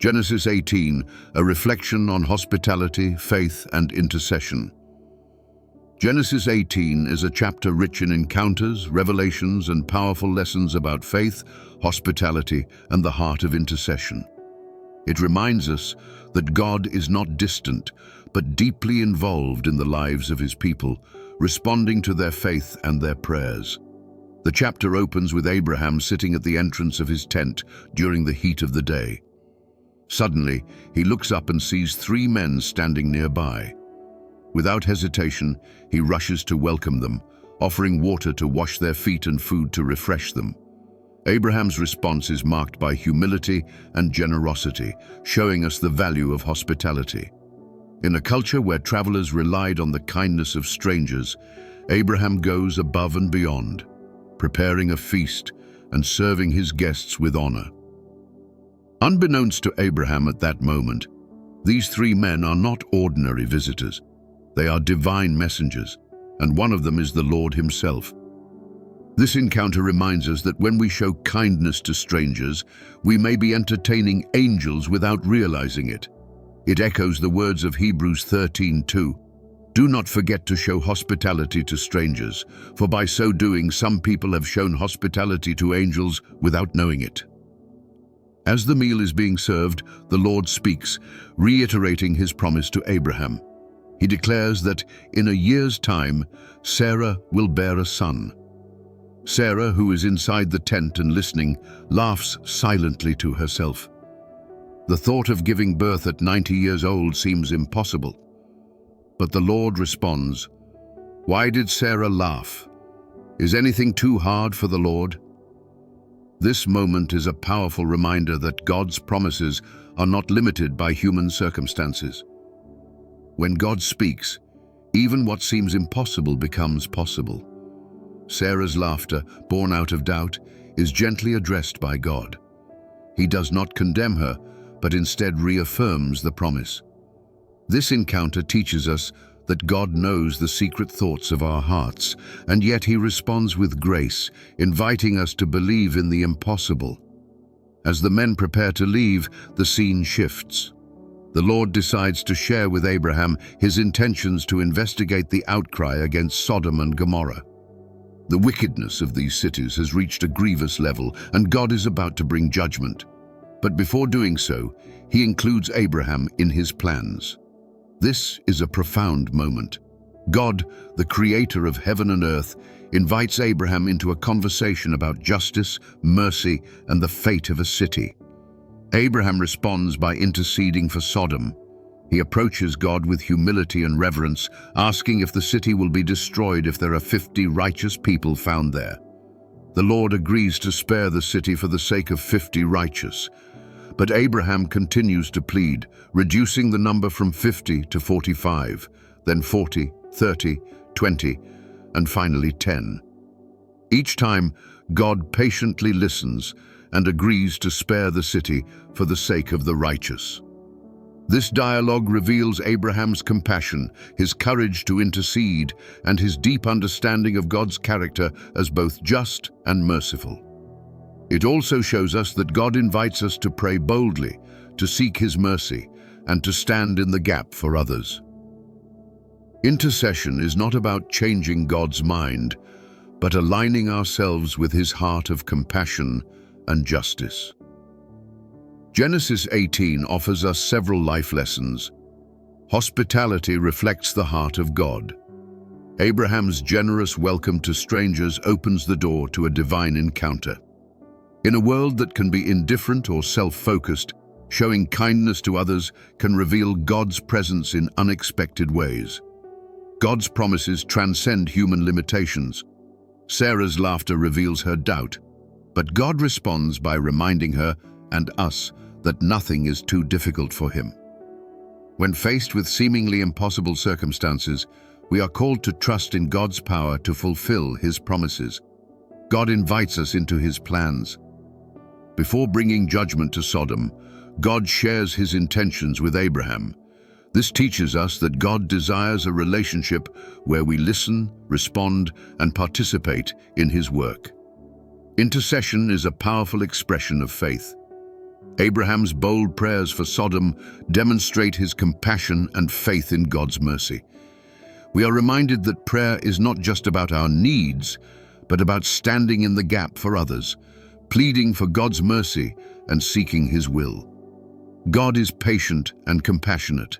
Genesis 18, a reflection on hospitality, faith, and intercession. Genesis 18 is a chapter rich in encounters, revelations, and powerful lessons about faith, hospitality, and the heart of intercession. It reminds us that God is not distant, but deeply involved in the lives of His people, responding to their faith and their prayers. The chapter opens with Abraham sitting at the entrance of his tent during the heat of the day. Suddenly, he looks up and sees three men standing nearby. Without hesitation, he rushes to welcome them, offering water to wash their feet and food to refresh them. Abraham's response is marked by humility and generosity, showing us the value of hospitality. In a culture where travelers relied on the kindness of strangers, Abraham goes above and beyond, preparing a feast and serving his guests with honor. Unbeknownst to Abraham at that moment, these three men are not ordinary visitors. They are divine messengers, and one of them is the Lord Himself. This encounter reminds us that when we show kindness to strangers, we may be entertaining angels without realizing it. It echoes the words of Hebrews 13:2. Do not forget to show hospitality to strangers, for by so doing some people have shown hospitality to angels without knowing it. As the meal is being served, the Lord speaks, reiterating His promise to Abraham. He declares that in a year's time, Sarah will bear a son. Sarah, who is inside the tent and listening, laughs silently to herself. The thought of giving birth at 90 years old seems impossible. But the Lord responds, "Why did Sarah laugh? Is anything too hard for the Lord?" This moment is a powerful reminder that God's promises are not limited by human circumstances. When God speaks, even what seems impossible becomes possible. Sarah's laughter, born out of doubt, is gently addressed by God. He does not condemn her, but instead reaffirms the promise. This encounter teaches us that God knows the secret thoughts of our hearts, and yet He responds with grace, inviting us to believe in the impossible. As the men prepare to leave, the scene shifts. The Lord decides to share with Abraham His intentions to investigate the outcry against Sodom and Gomorrah. The wickedness of these cities has reached a grievous level, and God is about to bring judgment. But before doing so, He includes Abraham in His plans. This is a profound moment. God, the creator of heaven and earth, invites Abraham into a conversation about justice, mercy, and the fate of a city. Abraham responds by interceding for Sodom. He approaches God with humility and reverence, asking if the city will be destroyed if there are 50 righteous people found there. The Lord agrees to spare the city for the sake of 50 righteous. But Abraham continues to plead, reducing the number from 50 to 45, then 40, 30, 20, and finally 10. Each time, God patiently listens and agrees to spare the city for the sake of the righteous. This dialogue reveals Abraham's compassion, his courage to intercede, and his deep understanding of God's character as both just and merciful. It also shows us that God invites us to pray boldly, to seek His mercy, and to stand in the gap for others. Intercession is not about changing God's mind, but aligning ourselves with His heart of compassion and justice. Genesis 18 offers us several life lessons. Hospitality reflects the heart of God. Abraham's generous welcome to strangers opens the door to a divine encounter. In a world that can be indifferent or self-focused, showing kindness to others can reveal God's presence in unexpected ways. God's promises transcend human limitations. Sarah's laughter reveals her doubt, but God responds by reminding her and us that nothing is too difficult for Him. When faced with seemingly impossible circumstances, we are called to trust in God's power to fulfill His promises. God invites us into His plans. Before bringing judgment to Sodom, God shares His intentions with Abraham. This teaches us that God desires a relationship where we listen, respond, and participate in His work. Intercession is a powerful expression of faith. Abraham's bold prayers for Sodom demonstrate his compassion and faith in God's mercy. We are reminded that prayer is not just about our needs, but about standing in the gap for others, pleading for God's mercy and seeking His will. God is patient and compassionate.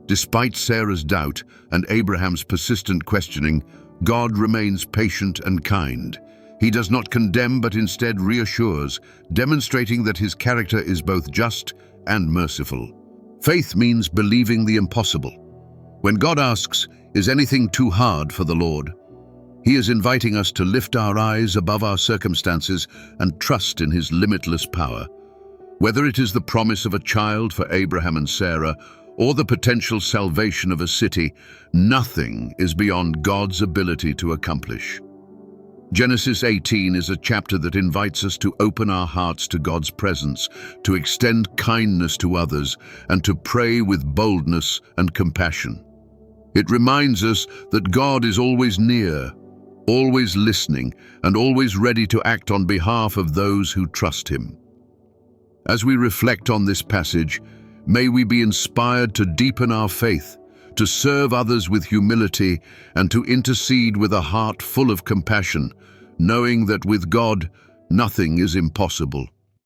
Despite Sarah's doubt and Abraham's persistent questioning, God remains patient and kind. He does not condemn but instead reassures, demonstrating that His character is both just and merciful. Faith means believing the impossible. When God asks, "Is anything too hard for the Lord?" He is inviting us to lift our eyes above our circumstances and trust in His limitless power. Whether it is the promise of a child for Abraham and Sarah, or the potential salvation of a city, nothing is beyond God's ability to accomplish. Genesis 18 is a chapter that invites us to open our hearts to God's presence, to extend kindness to others, and to pray with boldness and compassion. It reminds us that God is always near, always listening, and always ready to act on behalf of those who trust Him. As we reflect on this passage, may we be inspired to deepen our faith, to serve others with humility, and to intercede with a heart full of compassion, knowing that with God, nothing is impossible.